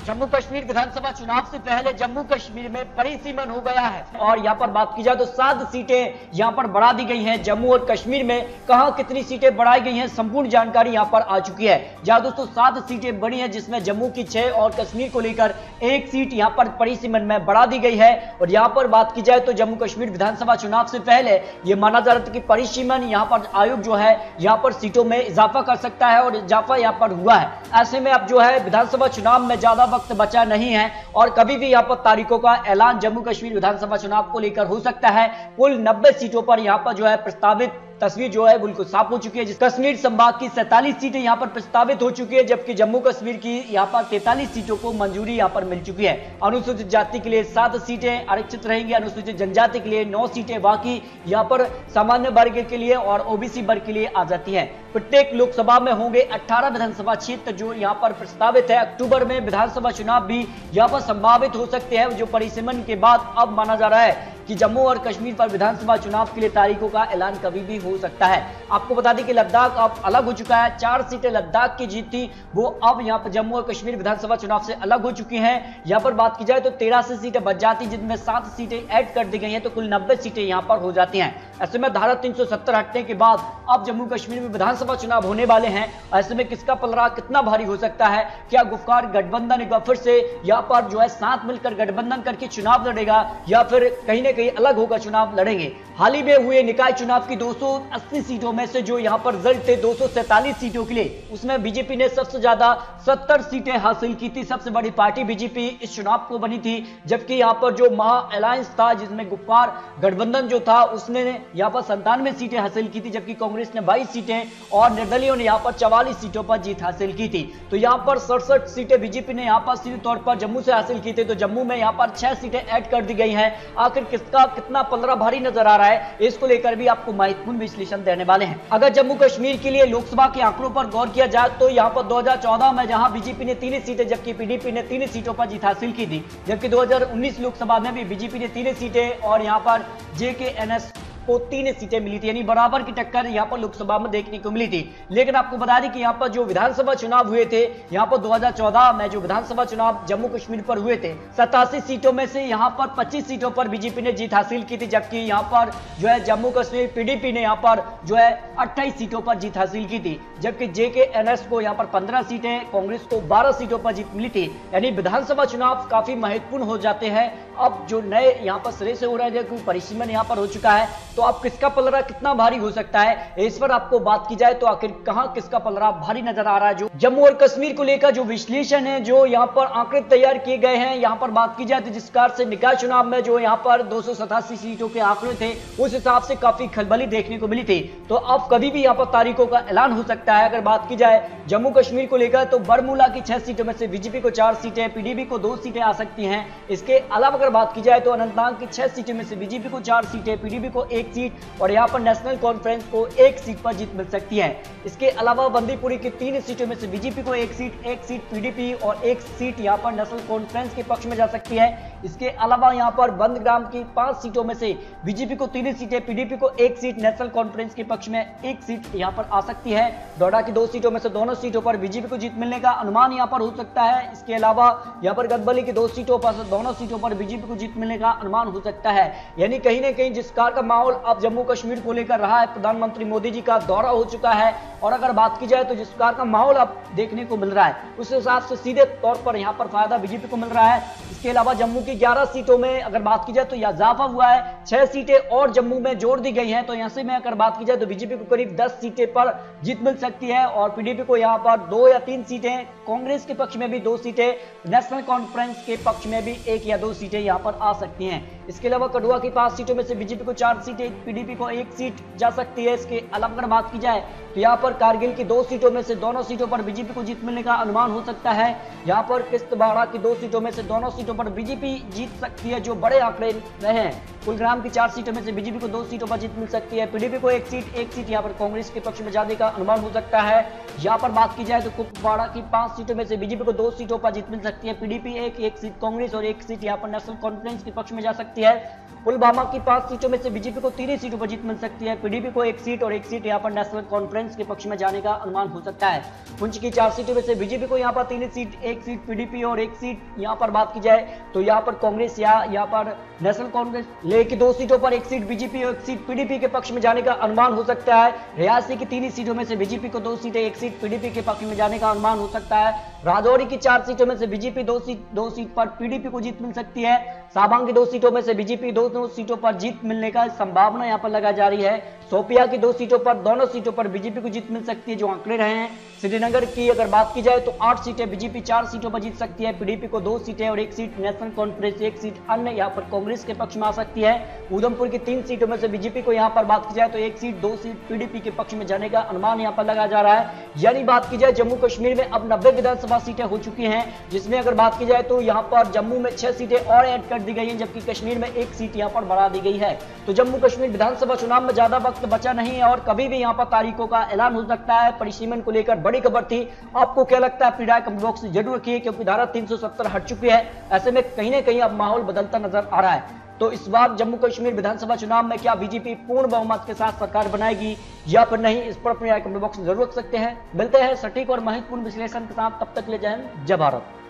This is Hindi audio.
जम्मू कश्मीर विधानसभा चुनाव से पहले जम्मू कश्मीर में परिसीमन हो गया है और यहाँ पर बात की जाए तो 7 सीटें यहाँ पर बढ़ा दी गई हैं। जम्मू और कश्मीर में कहां कितनी सीटें बढ़ाई गई हैं, संपूर्ण जानकारी यहाँ पर आ चुकी है। जहां दोस्तों 7 सीटें बढ़ी हैं, जिसमें जम्मू की 6 और कश्मीर को लेकर 1 सीट यहाँ पर परिसीमन में बढ़ा दी गई है। और यहाँ पर बात की जाए तो जम्मू कश्मीर विधानसभा चुनाव से पहले यह माना जा रहा था कि परिसीमन यहाँ पर आयोग जो है यहाँ पर सीटों में इजाफा कर सकता है और इजाफा यहाँ पर हुआ है। ऐसे में अब जो है विधानसभा चुनाव में ज्यादा वक्त बचा नहीं है और कभी भी यहाँ पर तारीखों का ऐलान जम्मू कश्मीर विधानसभा चुनाव को लेकर हो सकता है। कुल 90 सीटों पर यहाँ पर जो है प्रस्तावित तस्वीर जो है बिल्कुल साफ हो चुकी है। कश्मीर संभाग की 47 सीटें यहाँ पर प्रस्तावित हो चुकी है, जबकि जम्मू कश्मीर की यहाँ पर 43 सीटों को मंजूरी यहाँ पर मिल चुकी है। अनुसूचित जाति के लिए 7 सीटें आरक्षित रहेंगी, अनुसूचित जनजाति के लिए 9 सीटें, बाकी यहाँ पर सामान्य वर्ग के लिए और ओबीसी वर्ग के लिए आ जाती है। प्रत्येक लोकसभा में होंगे 18 विधानसभा क्षेत्र जो यहाँ पर प्रस्तावित है। अक्टूबर में विधानसभा चुनाव भी यहाँ पर संभावित हो सकते हैं, जो परिसीमन के बाद अब माना जा रहा है कि जम्मू और कश्मीर पर विधानसभा चुनाव के लिए तारीखों का ऐलान कभी भी हो सकता है। आपको बता दें कि लद्दाख अब अलग हो चुका है। 4 सीटें लद्दाख की जीत थी, वो अब यहाँ पर जम्मू और कश्मीर विधानसभा चुनाव से अलग हो चुकी हैं। यहाँ पर बात की जाए तो 83 सीटें बच जाती, जिनमें 7 सीटें ऐड कर दी गई हैं, तो कुल 90 सीटें यहाँ पर हो जाती हैं। ऐसे में धारा 370 हटने के बाद अब जम्मू कश्मीर में विधानसभा चुनाव होने वाले हैं। ऐसे में किसका पलड़ा कितना भारी हो सकता है? क्या गुफकार गठबंधन एक बार फिर से यहाँ पर जो है साथ मिलकर गठबंधन करके चुनाव लड़ेगा या फिर कहीं ना कहीं अलग होकर चुनाव लड़ेंगे? हाल ही में हुए निकाय चुनाव की 280 सीटों में से जो यहाँ पर रिजल्ट थे 247 सीटों के लिए, उसमें बीजेपी ने सबसे ज्यादा 70 सीटें हासिल की थी। सबसे बड़ी पार्टी बीजेपी इस चुनाव को बनी थी, जबकि यहाँ पर जो महा अलायंस था जिसमें गुफकार गठबंधन जो था उसने यहाँ पर 97 सीटें हासिल की थी, जबकि कांग्रेस ने 22 सीटें और निर्दलीयों ने यहाँ पर 44 सीटों पर जीत हासिल की थी। तो यहाँ पर 67 सीटें बीजेपी ने यहाँ पर सीधे तौर पर जम्मू से हासिल की थी, तो जम्मू में यहाँ पर 6 सीटें ऐड कर दी गई हैं। आखिर किसका कितना पलड़ा भारी नजर आ रहा है, इसको लेकर भी आपको महत्वपूर्ण विश्लेषण देने वाले हैं। अगर जम्मू कश्मीर के लिए लोकसभा के आंकड़ों पर गौर किया जाए तो यहाँ पर 2014 में जहां बीजेपी ने 3 सीटें जबकि पीडीपी ने 3 सीटों पर जीत हासिल की थी, जबकि 2019 लोकसभा में भी बीजेपी ने 3 सीटें और यहाँ पर जेकेएनएस को 3 सीटें मिली थी, यानी बराबर की टक्कर यहाँ पर लोकसभा में देखने को मिली थी। लेकिन आपको बता दें कि यहाँ पर जो विधानसभा चुनाव हुए थे, यहाँ पर 2014 में जो विधानसभा चुनाव जम्मू कश्मीर पर हुए थे, 87 सीटों में से यहाँ पर 25 सीटों पर बीजेपी ने जीत हासिल की थी, जबकि यहाँ पर जो है जम्मू कश्मीर पीडीपी ने यहाँ पर जो है 28 सीटों पर जीत हासिल की थी, जबकि जेकेएनएस को यहाँ पर 15 सीटें, कांग्रेस को 12 सीटों पर जीत मिली थी। यानी विधानसभा चुनाव काफी महत्वपूर्ण हो जाते हैं। अब जो नए यहाँ पर सिरे से हो रहा है, क्योंकि परिसीमन यहाँ पर हो चुका है, तो अब किसका पलड़ा कितना भारी हो सकता है, इस पर आपको बात की जाए तो आखिर कहां किसका पलड़ा भारी नजर आ रहा है। जो जम्मू और कश्मीर को लेकर जो विश्लेषण है, जो यहाँ पर आंकड़े तैयार किए गए हैं, यहाँ पर बात की जाए तो जिस प्रकार से निकाय चुनाव में जो यहाँ पर 287 सीटों के आंकड़े थे, उस हिसाब से काफी खलबली देखने को मिली थी। तो अब कभी भी यहाँ पर तारीखों का ऐलान हो सकता है। अगर बात की जाए जम्मू कश्मीर को लेकर तो बरमूला की 6 सीटों में से बीजेपी को 4 सीटें, पीडीपी को 2 सीटें आ सकती हैं। इसके अलावा अगर बात की जाए तो अनंतनाग की 6 सीटों में से बीजेपी को 4 सीटें, पीडीपी को 1 सीट और यहाँ पर नेशनल कॉन्फ्रेंस को 1 सीट पर जीत मिल सकती है। इसके अलावा बंदीपुरी की 3 सीटों में से बीजेपी को 1 सीट पीडीपी और 1 सीट यहाँ पर नेशनल कॉन्फ्रेंस के पक्ष में जा सकती है। इसके अलावा यहाँ पर बंदग्राम की 5 सीटों में से बीजेपी को 3 सीटें, पीडीपी को 1 सीट, नेशनल कॉन्फ्रेंस के पक्ष में 1 सीट यहाँ पर आ सकती है। डोडा की 2 सीटों में से दोनों सीटों पर बीजेपी को जीत मिलने का अनुमान यहाँ पर हो सकता है। इसके अलावा यहाँ पर गदबली की 2 सीटों पर दोनों सीटों पर बीजेपी को जीत मिलने का अनुमान हो सकता है। यानी कहीं ना कहीं जिस प्रकार का माहौल अब जम्मू कश्मीर को लेकर रहा है, प्रधानमंत्री मोदी जी का दौरा हो चुका है और अगर बात की जाए तो जिस प्रकार का माहौल अब देखने को मिल रहा है, उस हिसाब से सीधे तौर पर यहाँ पर फायदा बीजेपी को मिल रहा है। इसके अलावा जम्मू की 11 सीटों में अगर बात की जाए तो इजाफा हुआ है, 6 सीटें और जम्मू में जोड़ दी गई हैं। तो यहाँ से में अगर बात की जाए तो बीजेपी को करीब 10 सीटें पर जीत मिल सकती है और पीडीपी को यहाँ पर 2 या 3 सीटें, कांग्रेस के पक्ष में भी 2 सीटें, नेशनल कॉन्फ्रेंस के पक्ष में भी 1 या 2 सीटें यहाँ पर आ सकती हैं। इसके अलावा कठुआ की 5 सीटों में से बीजेपी को 4 सीटें, पीडीपी को 1 सीट जा सकती है। इसके अलावा अगर बात की जाए तो यहाँ पर कारगिल की 2 सीटों में से दोनों सीटों पर बीजेपी को जीत मिलने का अनुमान हो सकता है। यहाँ पर किश्तवाड़ की 2 सीटों में से दोनों सीटों पर बीजेपी जीत सकती है, जो बड़े आंकड़े रहे हैं। कुलग्राम की 4 सीटों में से बीजेपी को 2 सीटों पर जीत मिल सकती है, पीडीपी को 1 सीट यहाँ पर कांग्रेस के पक्ष में जाने का अनुमान हो सकता है। यहाँ पर बात की जाए तो कुपवाड़ा की 5 सीटों में से बीजेपी को 2 सीटों पर जीत मिल सकती है, पीडीपी 1 सीट कांग्रेस और 1 सीट यहाँ पर नेशनल कॉन्फ्रेंस के पक्ष में जा सकती है। पुलवामा की 5 सीटों में से बीजेपी को 3 सीटों पर जीत मिल सकती है, पीडीपी को 1 सीट और 1 सीट यहाँ पर नेशनल कॉन्फ्रेंस डिफेंस के पक्ष में जाने का अनुमान हो सकता है। पुंछ की 4 सीटों में से बीजेपी को यहाँ पर 3 सीट, 1 सीट पीडीपी और 1 सीट यहाँ पर बात की जाए तो यहाँ पर कांग्रेस या यहाँ पर नेशनल कांग्रेस लेके 2 सीटों पर 1 सीट बीजेपी और 1 सीट पीडीपी के पक्ष में जाने का अनुमान हो सकता है। रियासी की 3 सीटों में से बीजेपी को 2 सीटें, 1 सीट पीडीपी के पक्ष में जाने का अनुमान हो सकता है। राजौरी की 4 सीटों में से बीजेपी 2 सीट पर पीडीपी को जीत मिल सकती है। साबांग की 2 सीटों में से बीजेपी 2 सीटों पर जीत मिलने का संभावना यहाँ पर लगाई जा रही है। शोपिया की 2 सीटों पर, दोनों सीटों पर बीजेपी को जीत मिल सकती है जो आंकड़े रहे हैं। श्रीनगर की अगर बात की जाए तो 8 सीटें बीजेपी 4 सीटों पर जीत सकती है, पीडीपी को 2 सीटें और 1 सीट नेशनल कॉन्फ्रेंस, 1 सीट अन्य यहाँ पर कांग्रेस के पक्ष में आ सकती है। उधमपुर की 3 सीटों में से बीजेपी को यहाँ पर बात की जाए तो 1 सीट, 2 सीट पीडीपी के पक्ष में जाने का अनुमान यहाँ पर लगाया जा रहा है। यानी बात की जाए जम्मू कश्मीर में अब 90 विधानसभा सीटें हो चुकी हैं, जिसमें अगर बात की जाए तो यहाँ पर जम्मू में 6 सीटें और ऐड कर दी गई हैं, जबकि कश्मीर में 1 सीट यहाँ पर बढ़ा दी गई है। तो जम्मू कश्मीर विधानसभा चुनाव में ज्यादा वक्त बचा नहीं है और कभी भी यहाँ पर तारीखों का ऐलान हो सकता है। परिसीमन को लेकर बड़ी खबर थी, आपको क्या लगता है अपनी राय कमेंट बॉक्स में जरूर रखिए, क्योंकि धारा 370 हट चुकी है। ऐसे में कहीं ना कहीं अब माहौल बदलता नजर आ रहा है। तो इस बार जम्मू कश्मीर विधानसभा चुनाव में क्या बीजेपी पूर्ण बहुमत के साथ सरकार बनाएगी या फिर नहीं, इस पर अपनी राय कमेंट बॉक्स में जरूर रख सकते हैं। मिलते हैं सटीक और महत्वपूर्ण विश्लेषण के साथ, तब तक ले जाएं। जय भारत।